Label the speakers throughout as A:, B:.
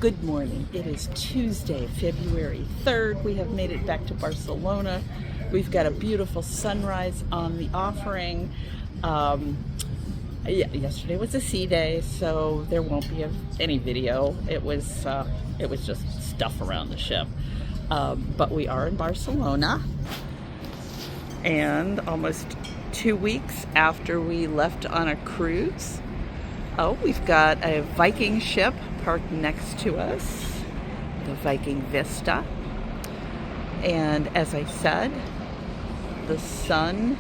A: Good morning. It is Tuesday, February 3rd. We have made it back to Barcelona. We've got a beautiful sunrise on the offering. Yesterday was a sea day, so there won't be any video. It was just stuff around the ship. But we are in Barcelona, and almost 2 weeks after we left on a cruise. Oh, we've got a Viking ship parked next to us, the Viking Vista. And as I said, the sun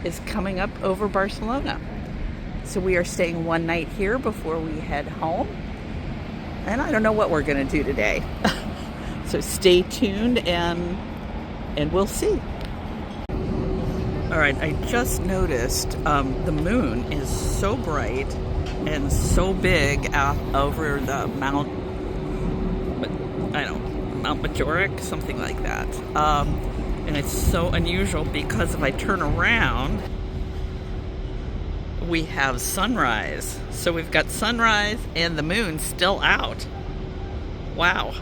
A: is coming up over Barcelona. So we are staying one night here before we head home. And I don't know what we're going to do today. So stay tuned and we'll see. All right, I just noticed the moon is so bright and so big over the Mount Majoric, something like that. And it's so unusual because if I turn around, we have sunrise. So we've got sunrise and the moon still out. Wow.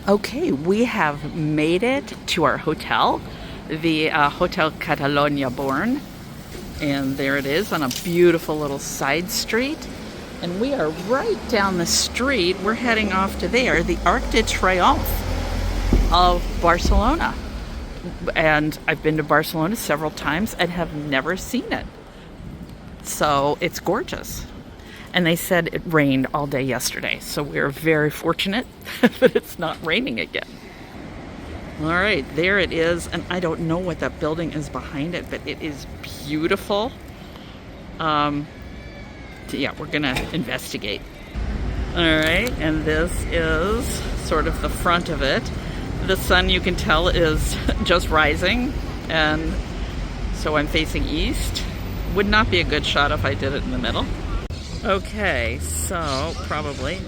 A: Okay, we have made it to our hotel, the Hotel Catalonia Born. And there it is on a beautiful little side street. And we are right down the street. We're heading off to there, the Arc de Triomphe of Barcelona. And I've been to Barcelona several times and have never seen it. So it's gorgeous. And they said it rained all day yesterday. So we're very fortunate that it's not raining again. All right, there it is. And I don't know what that building is behind it, but it is beautiful. Yeah, we're gonna investigate. All right, and this is sort of the front of it. The sun, you can tell, is just rising, and so I'm facing east. Would not be a good shot if I did it in the middle. Okay, so probably.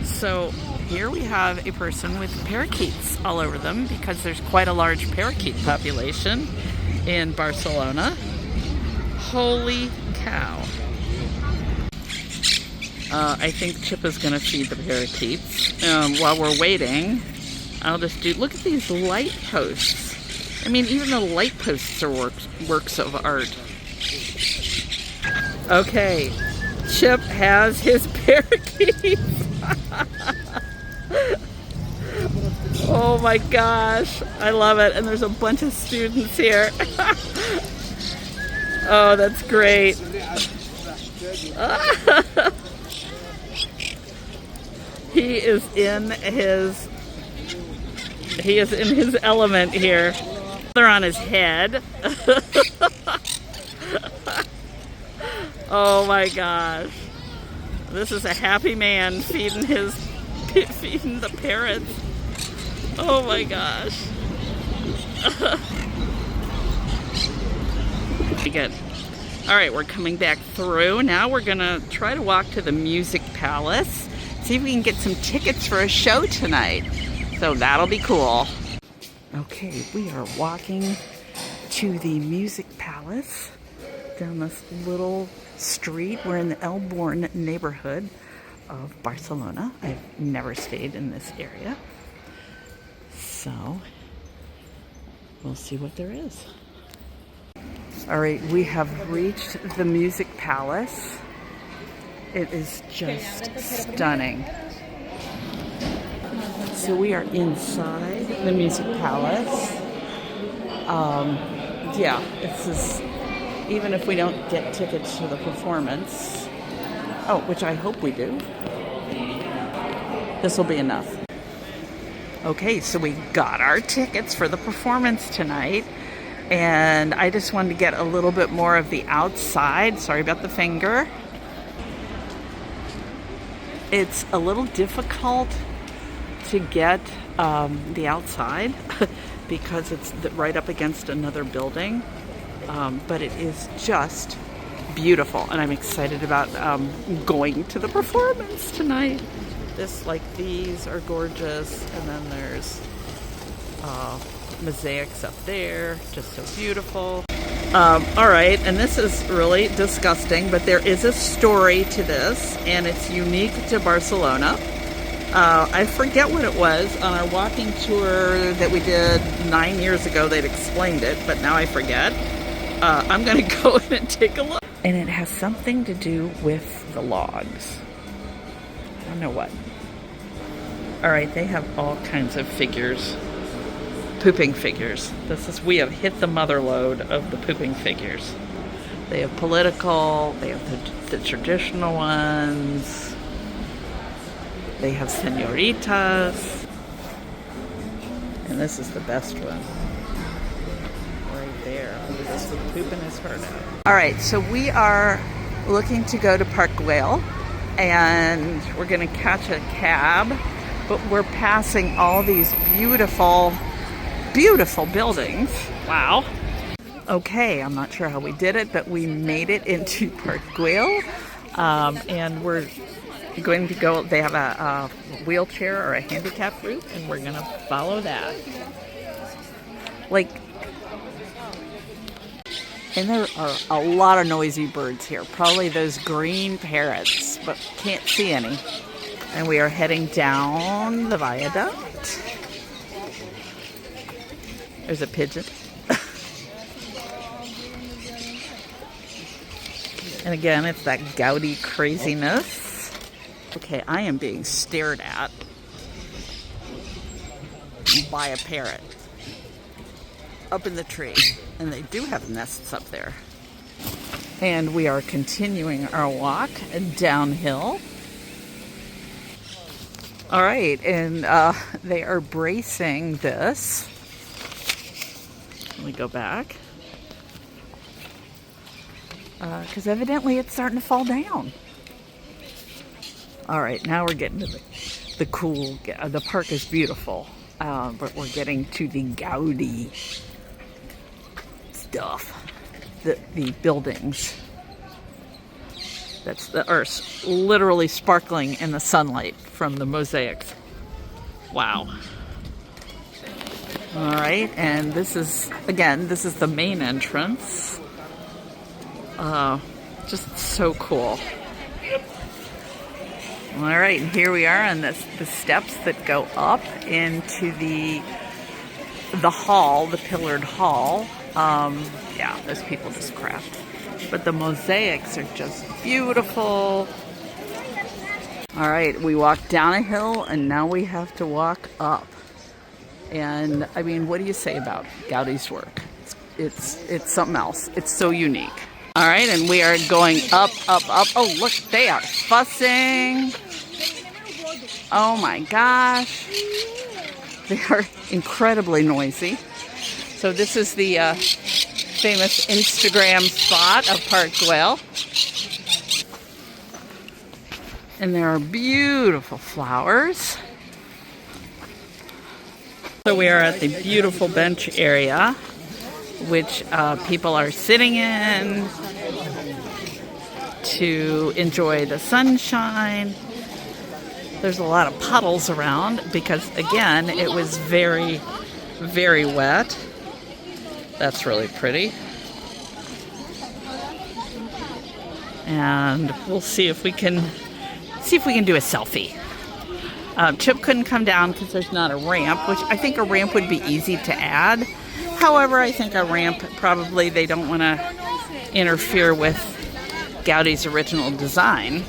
A: So here we have a person with parakeets all over them because there's quite a large parakeet population in Barcelona. Holy cow. I think Chip is going to feed the parakeets. While we're waiting, I'll just look at these light posts. I mean, even the light posts are works of art. Okay, Chip has his parakeets. Oh my gosh, I love it. And there's a bunch of students here. Oh, that's great. He is in his element here. They're on his head. Oh my gosh. This is a happy man feeding the parrots. Oh my gosh. Good. All right, we're coming back through. Now we're gonna try to walk to the Music Palace. See if we can get some tickets for a show tonight. So that'll be cool. Okay, we are walking to the Music Palace down this little street. We're in the El Born neighborhood of Barcelona. I've never stayed in this area. So we'll see what there is. All right, we have reached the Music Palace. It is just stunning. So we are inside the Music Palace. Yeah, this is, even if we don't get tickets to the performance, which I hope we do, this will be enough. Okay, so we got our tickets for the performance tonight. And I just wanted to get a little bit more of the outside. Sorry about the finger. It's a little difficult to get the outside because it's right up against another building. But it is just beautiful. And I'm excited about going to the performance tonight. These are gorgeous. And then there's mosaics up there, just so beautiful. All right, and this is really disgusting, but there is a story to this, and it's unique to Barcelona. I forget what it was. On our walking tour that we did 9 years ago, they'd explained it, but now I forget. I'm gonna go in and take a look. And it has something to do with the logs. I don't know what. All right, they have all kinds of figures. Pooping figures. We have hit the mother lode of the pooping figures. They have political, they have the traditional ones. They have senoritas. And this is the best one. Right there. This is pooping his heart out. All right, so we are looking to go to Park Güell, and we're gonna catch a cab, but we're passing all these beautiful, beautiful buildings. Wow. Okay, I'm not sure how we did it, but we made it into Park Güell, and we're going to go. They have a wheelchair or a handicap route, and we're gonna follow that. And there are a lot of noisy birds here. Probably those green parrots, but can't see any. And we are heading down the viaduct. There's a pigeon. And again, it's that Gaudi craziness. Okay, I am being stared at by a parrot up in the tree. And they do have nests up there. And we are continuing our walk downhill. All right, and they are bracing this. Let me go back. Because evidently it's starting to fall down. All right, now we're getting to the cool, the park is beautiful, but we're getting to the Gaudi stuff, the buildings that are literally sparkling in the sunlight from the mosaics. Wow. All right, and this is the main entrance. Just so cool. All right, and here we are on the steps that go up into the hall, the pillared hall. Yeah, those people just craft. But the mosaics are just beautiful. All right, we walked down a hill and now we have to walk up. And I mean, what do you say about Gaudi's work? It's something else. It's so unique. All right, and we are going up, up, up. Oh, look, they are fussing. Oh my gosh. They are incredibly noisy. So this is the famous Instagram spot of Park Güell. And there are beautiful flowers. So we are at the beautiful bench area, which people are sitting in to enjoy the sunshine. There's a lot of puddles around because, again, it was very, very wet. That's really pretty. And we'll see if we can do a selfie. Chip couldn't come down because there's not a ramp, which I think a ramp would be easy to add. However, I think a ramp, probably they don't want to interfere with Gaudi's original design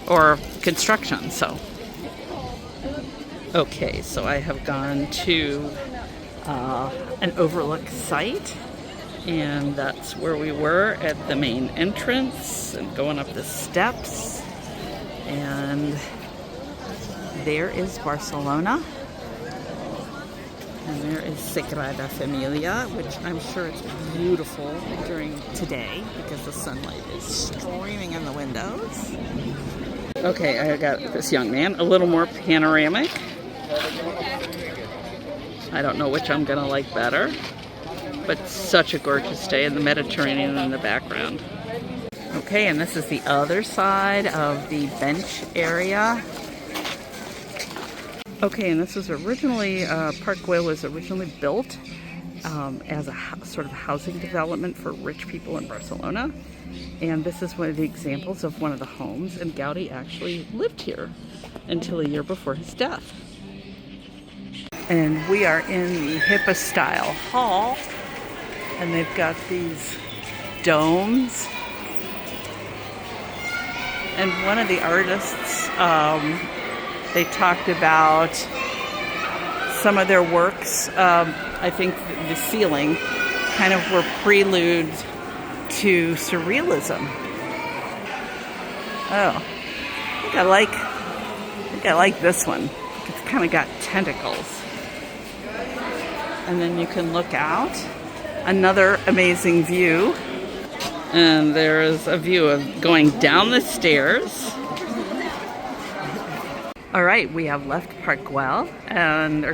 A: or construction, so. Okay, so I have gone to an overlook site, and that's where we were at the main entrance and going up the steps. And there is Barcelona. And there is Sagrada Familia, which I'm sure it's beautiful during today because the sunlight is streaming in the windows. Okay, I got this young man, a little more panoramic. I don't know which I'm gonna like better, but such a gorgeous day in the Mediterranean in the background. Okay, and this is the other side of the bench area. Okay, and this was originally, Park Güell was originally built as a sort of housing development for rich people in Barcelona. And this is one of the examples of one of the homes, and Gaudi actually lived here until a year before his death. And we are in the HIPAA-style hall, and they've got these domes. And one of the artists, they talked about some of their works. I think the ceiling kind of were preludes to surrealism. Oh, I think I like this one. It's kind of got tentacles. And then you can look out. Another amazing view. And there is a view of going down the stairs. All right, we have left Park Güell, and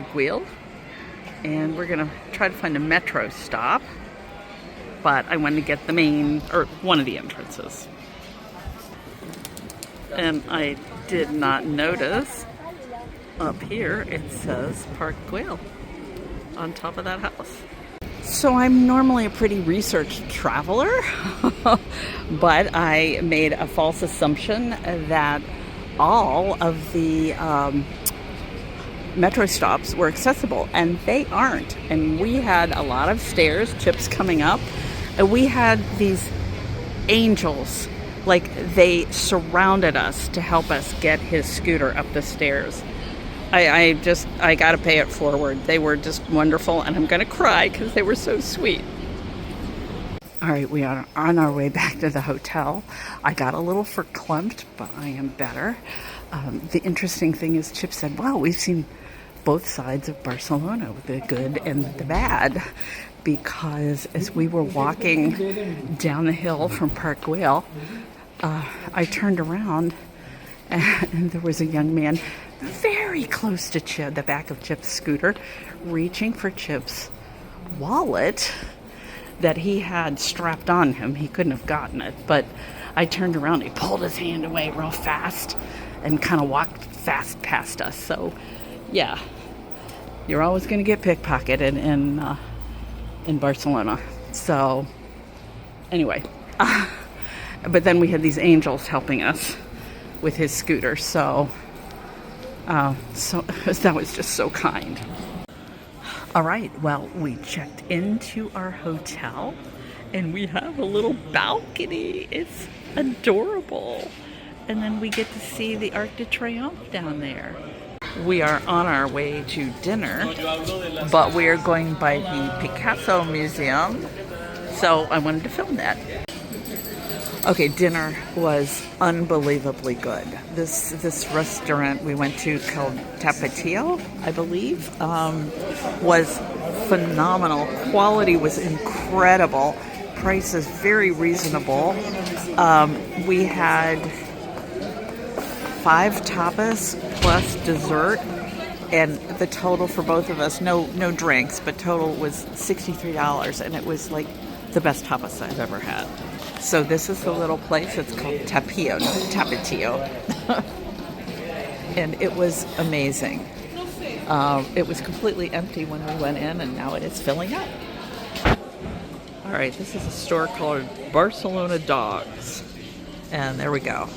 A: we're gonna try to find a metro stop. But I wanted to get the main, or one of the entrances. And I did not notice up here it says Park Güell on top of that house. So I'm normally a pretty researched traveler, but I made a false assumption that all of the metro stops were accessible, and they aren't. And we had a lot of stairs, Chip's coming up, and we had these angels, like they surrounded us to help us get his scooter up the stairs. I gotta pay it forward. They were just wonderful, and I'm gonna cry because they were so sweet. All right, we are on our way back to the hotel. I got a little verklempt, but I am better. The interesting thing is Chip said, wow, we've seen both sides of Barcelona, the good and the bad, because as we were walking down the hill from Park Güell, I turned around and there was a young man very close to Chip, the back of Chip's scooter, reaching for Chip's wallet that he had strapped on him. He couldn't have gotten it, but I turned around, he pulled his hand away real fast and kind of walked fast past us. So yeah, you're always going to get pickpocketed in Barcelona. So anyway, but then we had these angels helping us with his scooter. So that was just so kind. All right, well, we checked into our hotel and we have a little balcony. It's adorable. And then we get to see the Arc de Triomphe down there. We are on our way to dinner, but we are going by the Picasso Museum. So I wanted to film that. Okay, dinner was unbelievably good. This restaurant we went to called Tapatio, I believe, was phenomenal. Quality was incredible. Prices very reasonable. We had 5 tapas plus dessert, and the total for both of us, no drinks, but total was $63, and it was like the best tapas I've ever had. So this is the little place. It's called Tapio, not Tapatio. And it was amazing. It was completely empty when we went in, and now it is filling up. All right, this is a store called Barcelona Dogs. And there we go.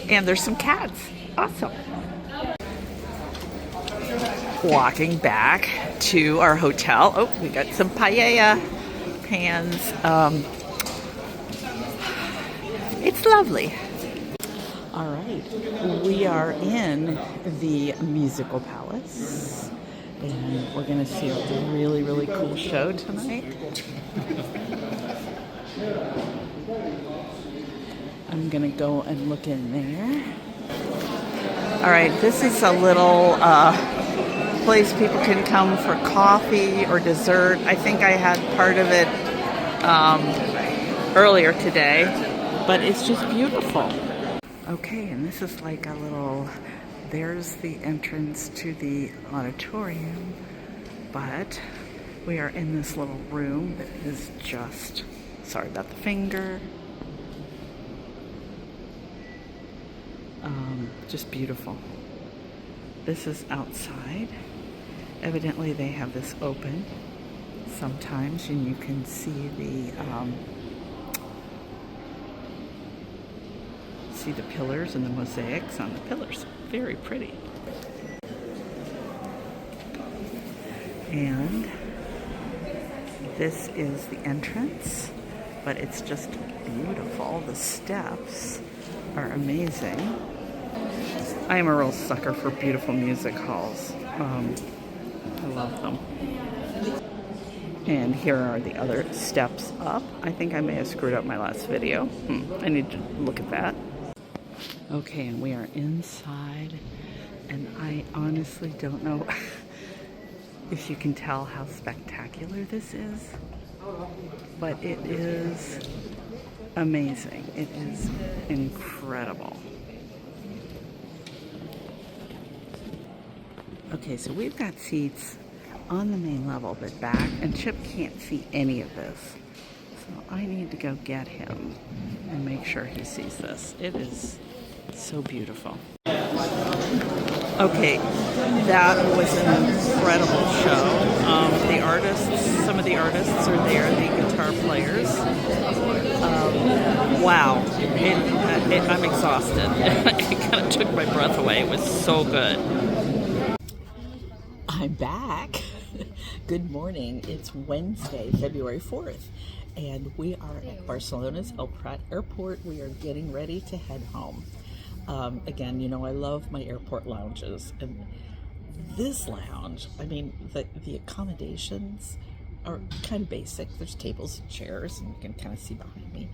A: And there's some cats. Awesome. Walking back to our hotel. Oh, we got some paella pans. It's lovely. All right, we are in the Musical Palace, and we're gonna see a really, really cool show tonight. I'm gonna go and look in there. All right, this is a little place people can come for coffee or dessert. I think I had part of it earlier today, but it's just beautiful. Okay, and this is like a little, there's the entrance to the auditorium, but we are in this little room that is just, sorry about the finger, just beautiful. This is outside. Evidently they have this open sometimes, and you can see the see the pillars and the mosaics on the pillars. Very pretty. And this is the entrance, but it's just beautiful. The steps are amazing. I am a real sucker for beautiful music halls. I love them. And here are the other steps up. I think I may have screwed up my last video. I need to look at that. Okay, and we are inside, and I honestly don't know if you can tell how spectacular this is, but it is amazing. It is incredible. Okay, so we've got seats on the main level, but back, and Chip can't see any of this. So I need to go get him and make sure he sees this. It is so beautiful. Okay, that was an incredible show. The artists, some of the artists are there, the guitar players. Wow, I'm exhausted. It kind of took my breath away. It was so good. I'm back. Good morning. It's Wednesday, February 4th, and we are at Barcelona's El Prat Airport. We are getting ready to head home. Again, you know, I love my airport lounges, and this lounge, I mean, the accommodations are kind of basic. There's tables and chairs, and you can kind of see behind me.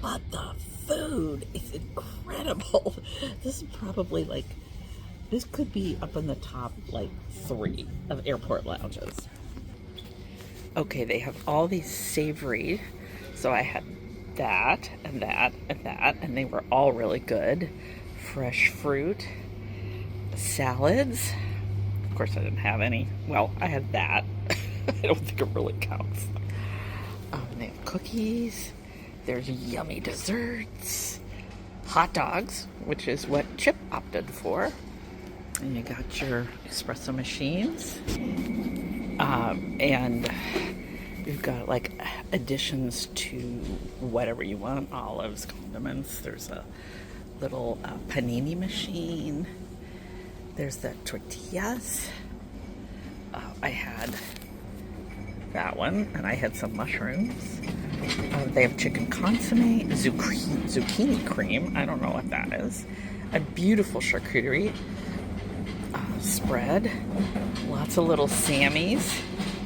A: But the food is incredible. This is probably like, this could be up in the top, like, 3 of airport lounges. Okay, they have all these savory, so I had that, and that, and that, and they were all really good. Fresh fruit, salads. Of course, I didn't have any. Well, I had that. I don't think it really counts. They have cookies. There's yummy desserts. Hot dogs, which is what Chip opted for. And you got your espresso machines. And you've got like additions to whatever you want. Olives, condiments. There's a little panini machine. There's the tortillas. I had that one, and I had some mushrooms. They have chicken consomme, zucchini cream. I don't know what that is. A beautiful charcuterie spread. Lots of little Sammys.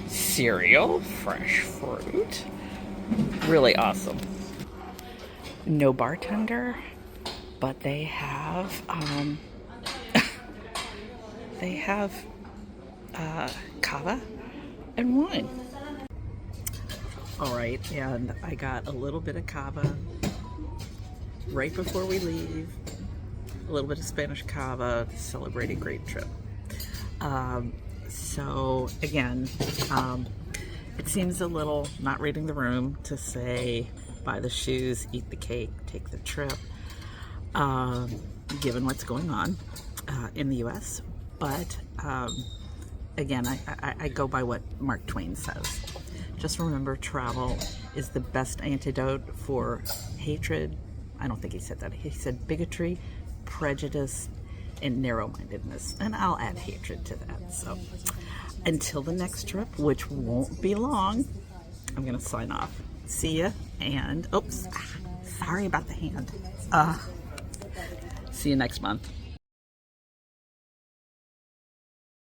A: Cereal, fresh fruit. Really awesome. No bartender, but they have cava and wine. All right, and I got a little bit of cava right before we leave. A little bit of Spanish cava to celebrate a great trip. So again, it seems a little not reading the room to say buy the shoes, eat the cake, take the trip, given what's going on in the US. But again, I go by what Mark Twain says. Just remember, travel is the best antidote for hatred. I don't think he said that. He said bigotry, prejudice, and narrow-mindedness. And I'll add hatred to that. So until the next trip, which won't be long, I'm going to sign off. See ya. And, oops, sorry about the hand. See you next month.